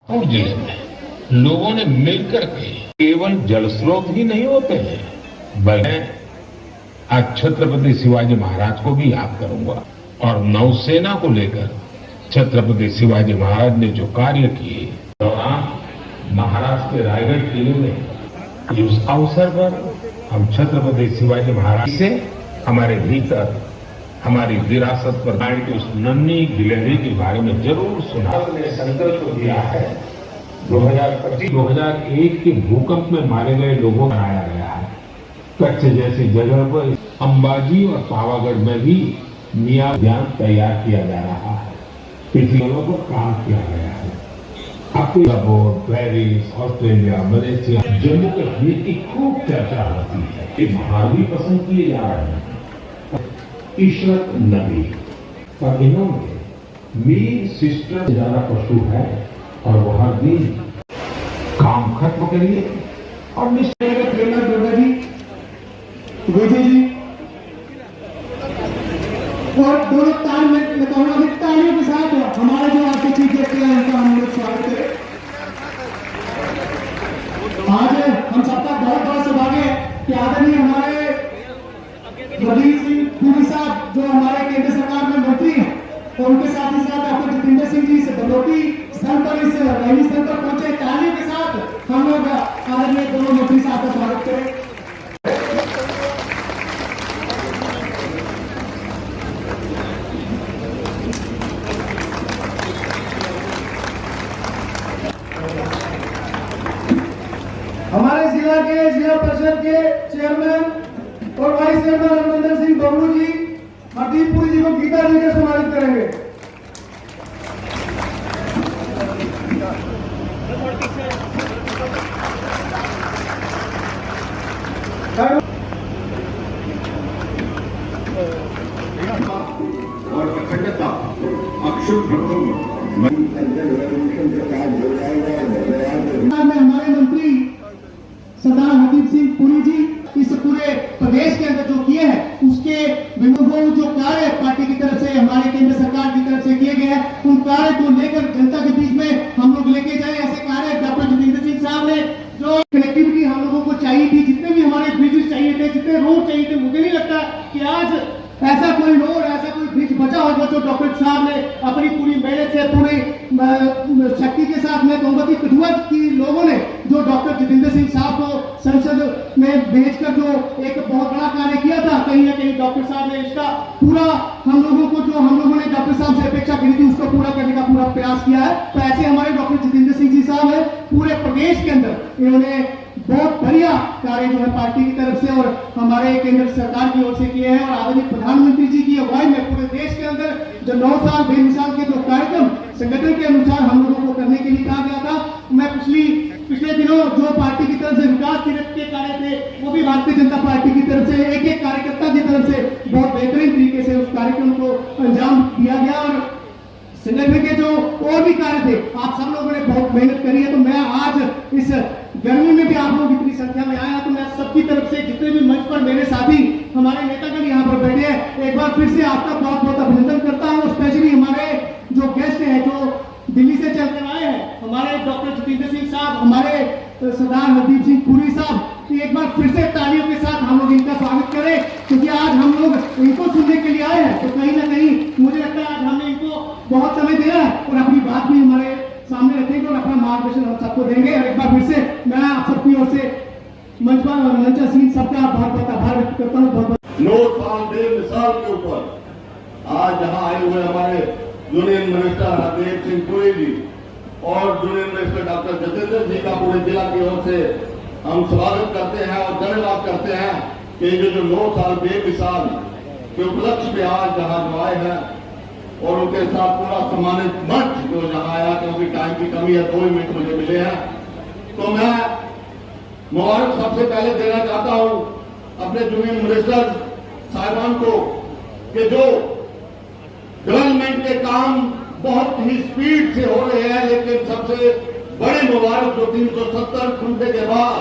और जिले में लोगों ने मिलकर के केवल जल स्रोत ही नहीं होते हैं, बल्कि आज छत्रपति शिवाजी महाराज को भी याद करूंगा और नौसेना को लेकर छत्रपति शिवाजी महाराज ने जो कार्य किए दौरान महाराष्ट्र के रायगढ़ किले में उस अवसर पर हम छत्रपति शिवाजी महाराज से हमारे भीतर हमारी विरासत पर की उस नन्ही गिलहरी के बारे में जरूर सुना। संकल्प दिया है 2001 के भूकंप में मारे गए लोगों को बनाया गया है। कच्छ जैसी जगह पर अंबाजी और पावागढ़ में भी मियां उद्यान तैयार किया जा रहा है। इस जगहों पर काम किया गया है। आपको Paris, Australia, Malaysia, Jammu Kashmir की खूब चर्चा होती है। ये बाहर भी पसंद किए जा रहे हैं। इशरत नबी और इन्होंने मीर सिस्टर ज्यादा पशु है और वो हर दिन काम खत्म करिए और निश्चय प्रेरणा दुर्गा जी, गोजी जी और दोनों ताल में बताऊंगा कि तालियों के साथ हमारे जो आपके चीफ गेस्ट हैं उनका हम लोग स्वागत करें। आज हम सबका बहुत बहुत सौभाग्य है कि आदरणीय हमारे जगदीश सिंह पुरी साहब जो हमारे केंद्र सरकार में मंत्री हैं और उनके साथ ही साथ डॉक्टर जितेंद्र सिंह जी से बलौटी स्थल पर इस रैली स्थल पर पहुंचे। तालियों के साथ हम लोग आदरणीय दोनों मंत्री साहब का स्वागत करें। हमारे जिला के जिला परिषद के चेयरमैन और वाइस चेयरमैन रघुनंदन सिंह बबलू जी हरदीप पुरी जी को गीता देकर सम्मानित करेंगे। और अखंडता अक्षुत हमारे मंत्री सरदार हरदीप सिंह पुरी जी इस पूरे प्रदेश के अंदर जो किए हैं उसके विभिन्न जो कार्य पार्टी की तरफ से हमारे केंद्र सरकार की तरफ से किए गए हैं उन कार्य को लेकर जनता के बीच में हम लोग लेके जाए। ऐसे कार्य डॉक्टर जितेंद्र सिंह साहब ने जो कनेक्टिविटी हम लोगों को चाहिए थी, जितने भी हमारे ब्रिजेस चाहिए थे, जितने रोड चाहिए थे, मुझे नहीं लगता कि आज ऐसा कोई रोड ऐसा कोई ब्रिज बचा होगा जो डॉक्टर साहब ने अपनी पूरी मेहनत से पूरी शक्ति के साथ मैं कहूंगा कि कठुआ की लोगों ने जो डॉक्टर जितेंद्र सिंह साहब को संसद में भेजकर जो एक बहुत बड़ा कार्य किया था, कहीं ना कहीं डॉक्टर साहब ने इसका पूरा हम लोगों को जो हम लोगों ने डॉक्टर साहब से अपेक्षा करी थी उसको पूरा करने का पूरा प्रयास किया है। तो ऐसे हमारे डॉक्टर जितेंद्र सिंह जी साहब है पूरे प्रदेश के अंदर इन्होंने बहुत बढ़िया कार्य जो है पार्टी की तरफ से और हमारे केंद्र सरकार की ओर से किए हैं। और आदरणीय प्रधानमंत्री जी की अगुवाई में पूरे देश के अंदर जो 9 साल बेमिसाल के जो कार्यक्रम संगठन के अनुसार हम लोगों को करने के लिए कहा गया था, मैं पिछले दिनों जो पार्टी की तरफ से विकास के कार्य थे वो भी भारतीय जनता पार्टी की तरफ से एक एक कार्यकर्ता की तरफ से बहुत बेहतरीन तरीके से उस कार्यक्रम को अंजाम दिया गया। और संगठन के जो और भी कार्य थे आप सब लोगों ने बहुत मेहनत करी है। तो मैं आज इस गर्मी में भी आप लोग इतनी संख्या में आया तो मैं सबकी तरफ से जितने भी मंच पर मेरे साथी हमारे नेतागण यहाँ पर बैठे हैं एक बार फिर से आपका बहुत बहुत अभिनंदन करता हूँ। स्पेशली हमारे जो गेस्ट हैं जो दिल्ली से चलकर आए हैं हमारे डॉक्टर जितेंद्र सिंह साहब, हमारे सरदार हरदीप सिंह पुरी साहब, एक बार फिर से तालियों के साथ हम लोग इनका स्वागत करें क्योंकि आज हम लोग इनको सुनने के लिए आए हैं। तो कहीं ना कहीं मुझे लगता है आज हमने इनको बहुत समय दिया है और अपनी बात भी हमारे सामने रखेंगे और अपना मार्गदर्शन हम सबको देंगे। और एक बार फिर से मैं आप सबकी ओर से मंचा सिंह सबका बहुत बहुत आभार व्यक्त करता हूँ। बहुत 9 साल बेमिसाल के ऊपर आज यहाँ आए हुए हमारे यूनियन मिनिस्टर हरदीप सिंह पुरी जी और union minister doctor Jitendra Singh का पूरे जिला की ओर से हम स्वागत करते हैं और धन्यवाद करते हैं कि जो 9 साल बेमिसाल के उपलक्ष्य में आज यहाँ जो आए हैं और उनके साथ पूरा सम्मानित मंच जो यहाँ आया क्योंकि टाइम की कमी है 2 मिनट मुझे मिले हैं। तो मैं मुबारक सबसे पहले देना चाहता हूं अपने यूनियन मिनिस्टर साहिबान को कि जो डेवलपमेंट के काम बहुत ही स्पीड से हो रहे हैं, लेकिन सबसे बड़े मुबारक जो 370 घंटे के बाद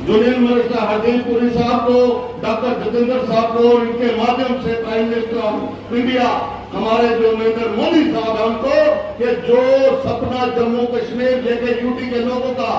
यूनियन मिनिस्टर हरदीप पुरी साहब को, डॉक्टर जितेंद्र साहब को और इनके माध्यम से प्राइम मिनिस्टर ऑफ इंडिया हमारे जो नरेंद्र मोदी साहब है उनको कि जो सपना जम्मू कश्मीर लेके यूटी के लोगों का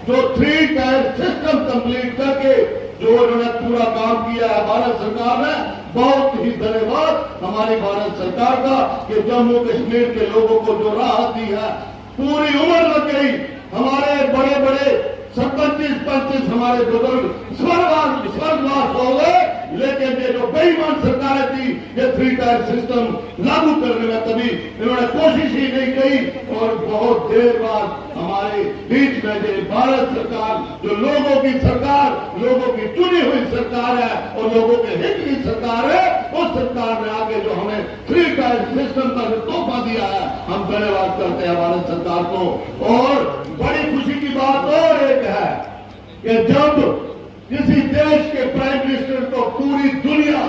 जो 3 टायर सिस्टम कंप्लीट करके जो उन्होंने पूरा काम किया है भारत सरकार ने, बहुत ही धन्यवाद हमारी भारत सरकार का कि जम्मू कश्मीर के लोगों को जो राहत दी है। पूरी उम्र लग गई, हमारे बड़े बड़े 25 हमारे बुजुर्ग स्वर्गवास हो गए, लेकिन ये जो बेईमान सरकारें थी ये 3 टायर सिस्टम लागू करने में कभी इन्होंने कोशिश ही नहीं की। और बहुत देर बाद हमारे बीच में जो भारत सरकार, जो लोगों की सरकार, लोगों की चुनी हुई सरकार है और लोगों के हित की सरकार है, उस सरकार ने आगे जो हमें 3 टायर सिस्टम का तोहफा दिया है, हम धन्यवाद करते हैं भारत सरकार को। और बड़ी खुशी की बात और एक है कि जब किसी देश के प्राइम मिनिस्टर को पूरी दुनिया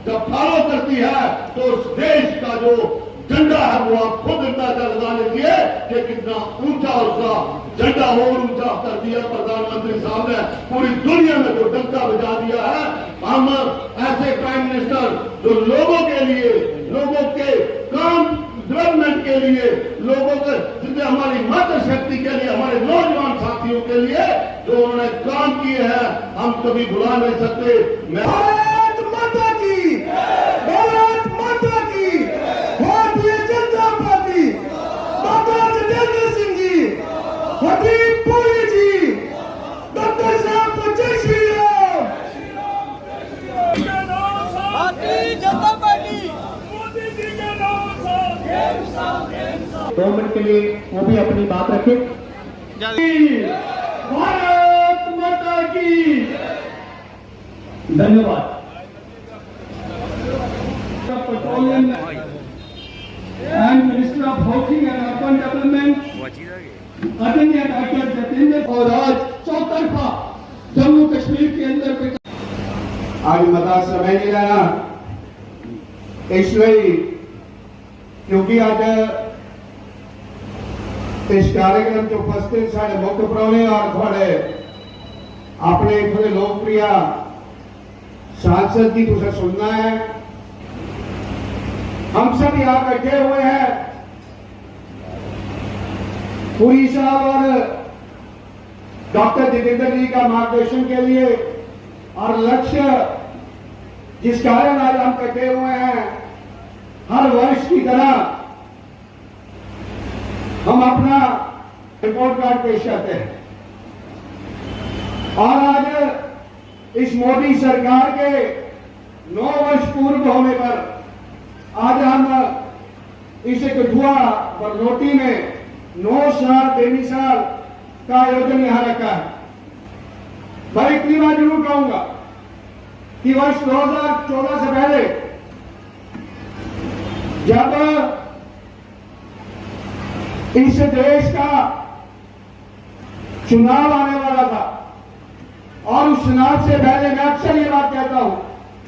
जब फॉलो करती है तो उस देश का जो झंडा है वो आप खुद अंदाजा लगा लीजिए कि कितना ऊंचा उसका झंडा और ऊंचा कर दिया प्रधानमंत्री साहब ने, पूरी दुनिया में जो डंका बजा दिया है। हम ऐसे प्राइम मिनिस्टर जो लोगों के लिए, लोगों के काम डेवलपमेंट के लिए, लोगों के जितने हमारी मातृशक्ति के लिए, हमारे नौजवान साथियों के लिए जो उन्होंने काम किए हैं, हम कभी भुला नहीं सकते। भारत माता की, भारत माता की, भारतीय जनता पार्टी, डॉक्टर जितेंद्र सिंह जी, हरदीप पुरी जी, डॉक्टर साहब को जय श्री राम। भारतीय जनता पार्टी, मोदी जी के नाम से 2 मिनट के लिए वो भी अपनी बात रखे। भारत माता की धन्यवाद। Petroleum and minister of housing and urban development आदरणीय डॉक्टर जितेंद्र, और आज चौतरफा जम्मू कश्मीर के अंदर आज मता समय नहीं लेना, इसलिए क्योंकि आज इस कार्यक्रम जो उपस्थित साढ़े मुख्य प्राहुणे और थोड़े अपने थोड़े लोकप्रिय सांसद की तुझे सुनना है। हम सब यहां बैठे हुए हैं पुरी साहब और डॉक्टर जितेंद्र जी का मार्गदर्शन के लिए, और लक्ष्य जिस कारण आज हम बैठे हुए हैं, हर वर्ष की तरह हम अपना रिपोर्ट कार्ड पेश करते हैं। और आज इस मोदी सरकार के 9 वर्ष पूर्व होने पर आज हम इस कठुआ बरनोटी में 9 साल बेमिसाल का आयोजन यहां रखा है। मैं इतनी बात जरूर कहूंगा कि वर्ष 2014 से पहले जब इस देश का चुनाव आने वाला था, और उस चुनाव से पहले मैं अक्सर ये बात कहता हूं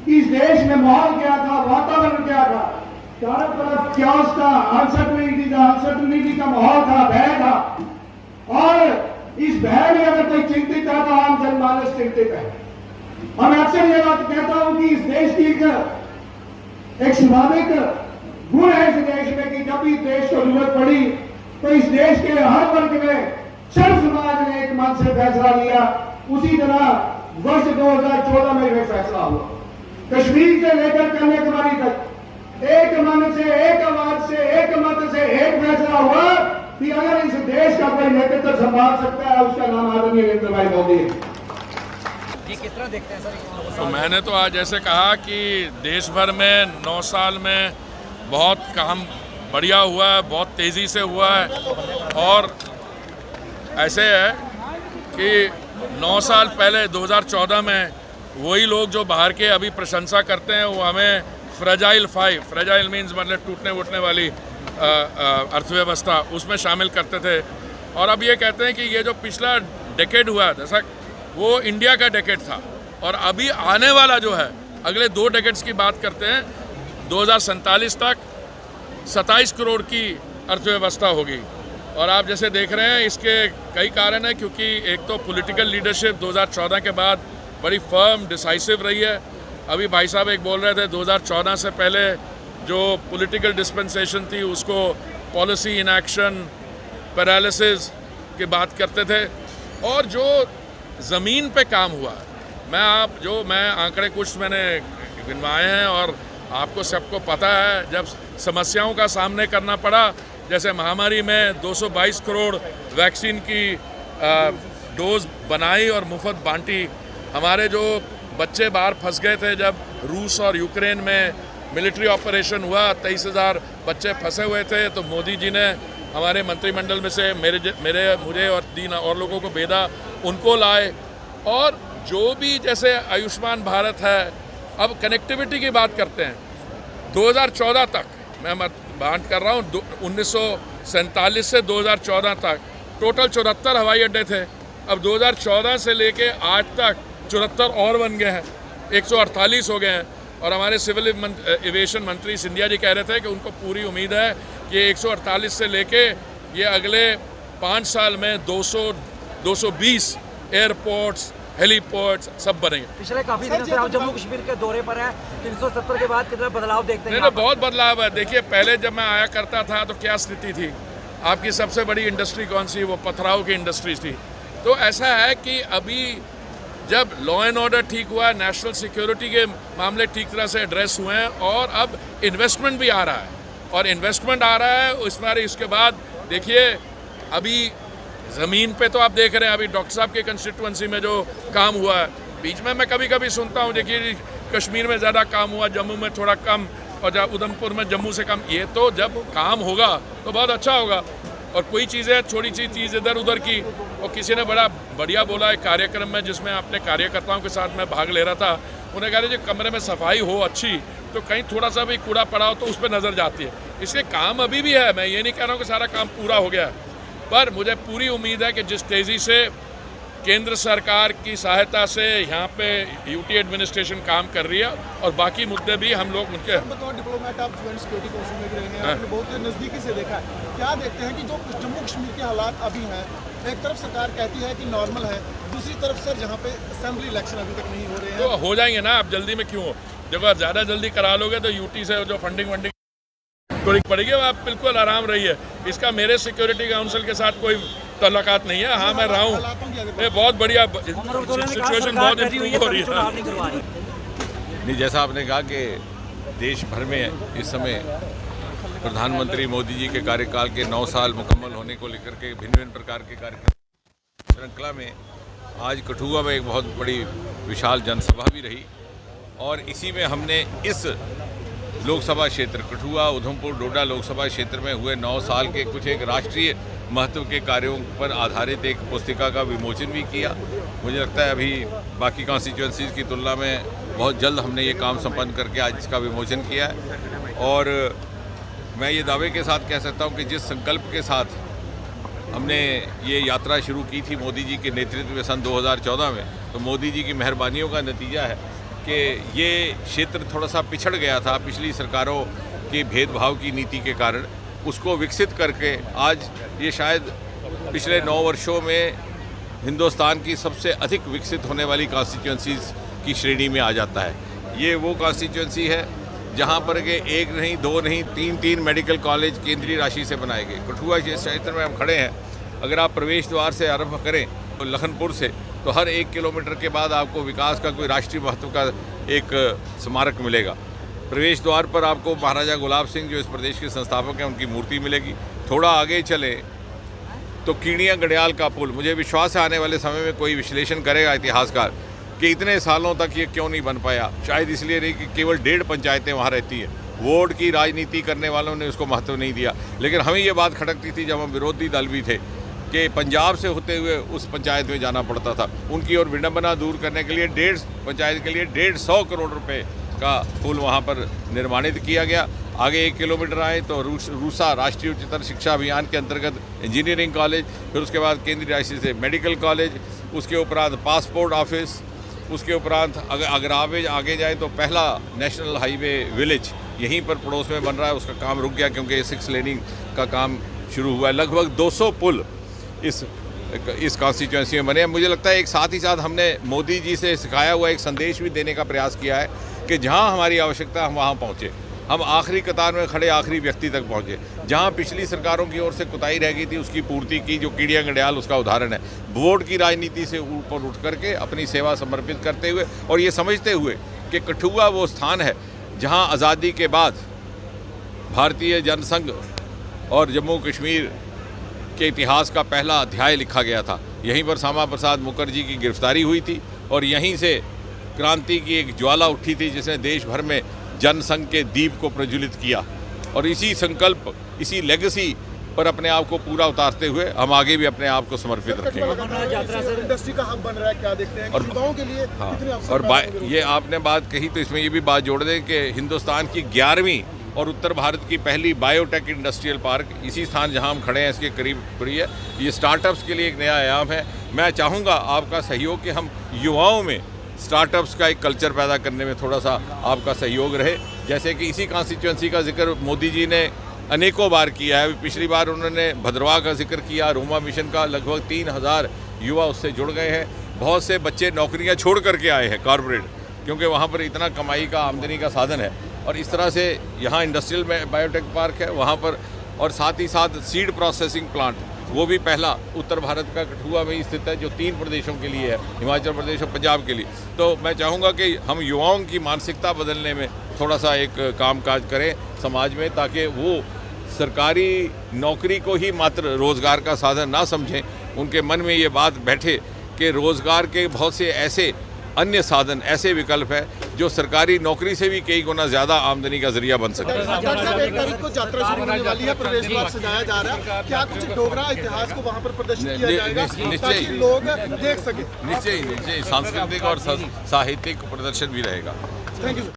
कि इस देश में माहौल क्या था, वातावरण क्या था, चारों तरफ क्यास था, अनसर्टनिटी का माहौल था, भय था। और इस भय में अगर कोई चिंतित था तो आम जनमानस चिंतित है। और मैं अक्सर ये बात कहता हूं कि इस देश की एक स्वाभाविक गुण है इस देश में कि जब भी देश को जरूरत पड़ी तो इस देश के हर वर्ग में सर्व समाज ने एक मन से फैसला लिया। उसी तरह वर्ष 2014 में यह फैसला हुआ, कश्मीर से लेकर कन्याकुमारी तक एक मन से, एक आवाज से, एक मत से एक फैसला हुआ कि अगर इस देश का कोई नेतृत्व संभाल सकता है उसका नाम आदरणीय नरेंद्र भाई मोदी है। किस तरह देखते हैं सर? तो मैंने तो आज ऐसे कहा कि देश भर में 9 साल में बहुत काम बढ़िया हुआ है, बहुत तेज़ी से हुआ है। और ऐसे है कि 9 साल पहले 2014 में वही लोग जो बाहर के अभी प्रशंसा करते हैं वो हमें फ्रेजाइल मीन्स मतलब टूटने वूटने वाली अर्थव्यवस्था उसमें शामिल करते थे। और अब ये कहते हैं कि ये जो पिछला डेकेड हुआ दशक वो इंडिया का डेकेड था, और अभी आने वाला जो है अगले 2 डेकेड्स की बात करते हैं, 2047 तक 27 करोड़ की अर्थव्यवस्था होगी। और आप जैसे देख रहे हैं इसके कई कारण हैं, क्योंकि एक तो पॉलिटिकल लीडरशिप 2014 के बाद बड़ी फर्म डिसाइसिव रही है। अभी भाई साहब एक बोल रहे थे 2014 से पहले जो पॉलिटिकल डिस्पेंसेशन थी उसको पॉलिसी इन एक्शन, पैरालिसिस की बात करते थे। और जो ज़मीन पे काम हुआ, मैं आंकड़े कुछ मैंने गिनवाए हैं और आपको सबको पता है, जब समस्याओं का सामना करना पड़ा, जैसे महामारी में 222 करोड़ वैक्सीन की डोज बनाई और मुफ्त बांटी। हमारे जो बच्चे बाहर फंस गए थे जब रूस और यूक्रेन में मिलिट्री ऑपरेशन हुआ, 23,000 बच्चे फंसे हुए थे, तो मोदी जी ने हमारे मंत्रिमंडल में से मुझे और 3 और लोगों को भेजा, उनको लाए। और जो भी जैसे आयुष्मान भारत है, अब कनेक्टिविटी की बात करते हैं, 2014 तक मैं बात कर रहा हूँ, 1947 से 2014 तक टोटल 74 हवाई अड्डे थे। अब 2014 से लेके आज तक 74 और बन गए हैं, 148 हो गए हैं। और हमारे सिविल एविएशन मंत्री सिंधिया जी कह रहे थे कि उनको पूरी उम्मीद है कि 148 से लेके ये अगले 5 साल में 220 एयरपोर्ट्स, हेलीपोर्ट्स सब बनेंगे। पिछले काफी दिनों से आप जम्मू कश्मीर के दौरे पर हैं, 370 के बाद कितना बदलाव देखते हैं? नहीं, बहुत बदलाव है। देखिए, पहले जब मैं आया करता था तो क्या स्थिति थी, आपकी सबसे बड़ी इंडस्ट्री कौन सी, वो पथराव की इंडस्ट्री थी। तो ऐसा है कि अभी जब लॉ एंड ऑर्डर ठीक हुआ, नेशनल सिक्योरिटी के मामले ठीक तरह से एड्रेस हुए हैं, और अब इन्वेस्टमेंट भी आ रहा है, और इन्वेस्टमेंट आ रहा है इसके बाद देखिए, अभी ज़मीन पे तो आप देख रहे हैं, अभी डॉक्टर साहब के कंस्टिट्यूंसी में जो काम हुआ है, बीच में मैं कभी कभी सुनता हूँ, देखिए कश्मीर में ज़्यादा काम हुआ, जम्मू में थोड़ा कम, और जब उधमपुर में जम्मू से कम। ये तो जब काम होगा तो बहुत अच्छा होगा। और कोई चीज़ें, छोटी सी चीज़ इधर उधर की, और किसी ने बड़ा बढ़िया बोला एक कार्यक्रम में जिसमें अपने कार्यकर्ताओं के साथ मैं भाग ले रहा था, उन्हें कहा जो कमरे में सफाई हो अच्छी, तो कहीं थोड़ा सा भी कूड़ा पड़ा हो तो उस पर नज़र जाती है। इसके काम अभी भी है, मैं ये नहीं कह रहा हूँ कि सारा काम पूरा हो गया है, पर मुझे पूरी उम्मीद है कि जिस तेज़ी से केंद्र सरकार की सहायता से यहाँ पे यूटी एडमिनिस्ट्रेशन काम कर रही है, और बाकी मुद्दे भी हम लोग उनके डिप्लोमेट आप ज्वाइंट सिक्योरिटी काउंसिल में भी रहे हैं, आपने बहुत नज़दीकी से देखा है। क्या देखते हैं कि जो जम्मू कश्मीर के हालात अभी हैं, एक तरफ सरकार कहती है कि नॉर्मल है, दूसरी तरफ सर जहाँ पे असेंबली इलेक्शन अभी तक नहीं हो रहे हैं, तो हो जाएंगे ना, आप जल्दी में क्यों? देखो, ज़्यादा जल्दी करा लोगे तो यूटी से जो फंडिंग थोड़ी पड़ेगी, आप बिल्कुल आराम रहिए। इसका मेरे सिक्योरिटी काउंसिल के साथ कोई तल्लुकात नहीं है। हाँ, मैं रहा हूँ, ये बहुत बढ़िया सिचुएशन, बहुत इम्प्रूव हो रही है। नहीं, जैसा आपने कहा कि देश भर में इस समय प्रधानमंत्री मोदी जी के कार्यकाल के 9 साल मुकम्मल होने को लेकर के भिन्न प्रकार के कार्यक्रम श्रृंखला में आज कठुआ में एक बहुत बड़ी विशाल जनसभा भी रही, और इसी में हमने इस लोकसभा क्षेत्र कठुआ, उधमपुर, डोडा लोकसभा क्षेत्र में हुए 9 साल के कुछ एक राष्ट्रीय महत्व के कार्यों पर आधारित एक पुस्तिका का विमोचन भी किया। मुझे लगता है अभी बाकी कॉन्स्टिट्यूंसीज़ की तुलना में बहुत जल्द हमने ये काम संपन्न करके आज इसका विमोचन किया है। और मैं ये दावे के साथ कह सकता हूँ कि जिस संकल्प के साथ हमने ये यात्रा शुरू की थी मोदी जी के नेतृत्व में सन 2014 में, तो मोदी जी की मेहरबानियों का नतीजा है कि ये क्षेत्र थोड़ा सा पिछड़ गया था पिछली सरकारों की भेदभाव की नीति के कारण। उसको विकसित करके आज ये शायद पिछले 9 वर्षों में हिंदुस्तान की सबसे अधिक विकसित होने वाली कॉन्स्टिट्यूंसीज़ की श्रेणी में आ जाता है। ये वो कॉन्स्टिट्यूंसी है जहाँ पर के 1 नहीं, 2 नहीं, 3 मेडिकल कॉलेज केंद्रीय राशि से बनाए गए। कठुआ जिस क्षेत्र में हम खड़े हैं, अगर आप प्रवेश द्वार से आरंभ करें तो लखनपुर से, तो हर 1 किलोमीटर के बाद आपको विकास का कोई राष्ट्रीय महत्व का एक स्मारक मिलेगा। प्रवेश द्वार पर आपको महाराजा गुलाब सिंह जो इस प्रदेश के संस्थापक हैं उनकी मूर्ति मिलेगी। थोड़ा आगे चले तो कीड़िया गढ़याल का पुल, मुझे विश्वास है आने वाले समय में कोई विश्लेषण करेगा इतिहासकार कि इतने सालों तक ये क्यों नहीं बन पाया। शायद इसलिए नहीं कि केवल 1.5 पंचायतें वहाँ रहती है, वोट की राजनीति करने वालों ने उसको महत्व नहीं दिया। लेकिन हमें ये बात खटकती थी जब हम विरोधी दल भी थे कि पंजाब से होते हुए उस पंचायत में जाना पड़ता था। उनकी और विडंबना दूर करने के लिए 1.5 पंचायत के लिए 150 करोड़ रुपए का पुल वहाँ पर निर्माणित किया गया। आगे 1 किलोमीटर आए तो रूसा राष्ट्रीय उच्चतर शिक्षा अभियान के अंतर्गत इंजीनियरिंग कॉलेज, फिर उसके बाद केंद्रीय राशि से मेडिकल कॉलेज, उसके उपरांत पासपोर्ट ऑफिस, उसके उपरांत अगर आगे जाए तो पहला नेशनल हाईवे विलेज यहीं पर पड़ोस में बन रहा है। उसका काम रुक गया क्योंकि 6 लेनिंग का काम शुरू हुआ है। लगभग 200 पुल इस कॉन्स्टिट्यूंसी में बने। मुझे लगता है एक साथ ही साथ हमने मोदी जी से सिखाया हुआ एक संदेश भी देने का प्रयास किया है कि जहां हमारी आवश्यकता हम वहां पहुंचे। हम आखिरी कतार में खड़े आखिरी व्यक्ति तक पहुँचे। जहाँ पिछली सरकारों की ओर से कुताही रह गई थी उसकी पूर्ति की, जो कीड़िया गंडियाल उसका उदाहरण है। वोट की राजनीति से ऊपर उठ करके अपनी सेवा समर्पित करते हुए और ये समझते हुए कि कठुआ वो स्थान है जहाँ आज़ादी के बाद भारतीय जनसंघ और जम्मू कश्मीर के इतिहास का पहला अध्याय लिखा गया था। यहीं पर श्यामा प्रसाद मुखर्जी की गिरफ्तारी हुई थी और यहीं से क्रांति की एक ज्वाला उठी थी जिसने देश भर में जनसंघ के दीप को प्रज्वलित किया। और इसी संकल्प, इसी लेगेसी पर अपने आप को पूरा उतारते हुए हम आगे भी अपने आप को समर्पित रखेंगे। इंडस्ट्री का हब बन रहा है, क्या देखते हैं कि युवाओं के लिए कितने अवसर और ये आपने बात कही तो इसमें ये भी बात जोड़ दें कि हिंदुस्तान की 11वीं और उत्तर भारत की पहली बायोटेक इंडस्ट्रियल पार्क इसी स्थान जहां हम खड़े हैं इसके करीब पड़ी है। ये स्टार्टअप्स के लिए एक नया आयाम है। मैं चाहूँगा आपका सहयोग कि हम युवाओं में स्टार्टअप्स का एक कल्चर पैदा करने में थोड़ा सा आपका सहयोग रहे। जैसे कि इसी कॉन्स्टिट्यूंसी का जिक्र मोदी जी ने अनेकों बार किया है। पिछली बार उन्होंने भद्रवाह का जिक्र किया, रोमा मिशन का, लगभग 3000 युवा उससे जुड़ गए हैं। बहुत से बच्चे नौकरियां छोड़ करके आए हैं कॉरपोरेट, क्योंकि वहाँ पर इतना कमाई का, आमदनी का साधन है। और इस तरह से यहाँ इंडस्ट्रियल बायोटेक पार्क है वहाँ पर, और साथ ही साथ सीड प्रोसेसिंग प्लांट, वो भी पहला उत्तर भारत का कठुआ में स्थित है, जो 3 प्रदेशों के लिए है, हिमाचल प्रदेश और पंजाब के लिए। तो मैं चाहूँगा कि हम युवाओं की मानसिकता बदलने में थोड़ा सा एक कामकाज करें समाज में, ताकि वो सरकारी नौकरी को ही मात्र रोज़गार का साधन ना समझें। उनके मन में ये बात बैठे कि रोज़गार के बहुत से ऐसे अन्य साधन, ऐसे विकल्प है जो सरकारी नौकरी से भी कई गुना ज़्यादा आमदनी का जरिया बन सकते हैं। डॉक्टर साहब, 1 तारीख को यात्रा शुरू होने वाली है, प्रवेश द्वार सजाया जा रहा है, क्या कुछ डोगरा इतिहास को वहाँ पर प्रदर्शित किया जाएगा ताकि लोग देख सके? निश्चय सांस्कृतिक और साहित्यिक प्रदर्शन भी रहेगा। Thank you.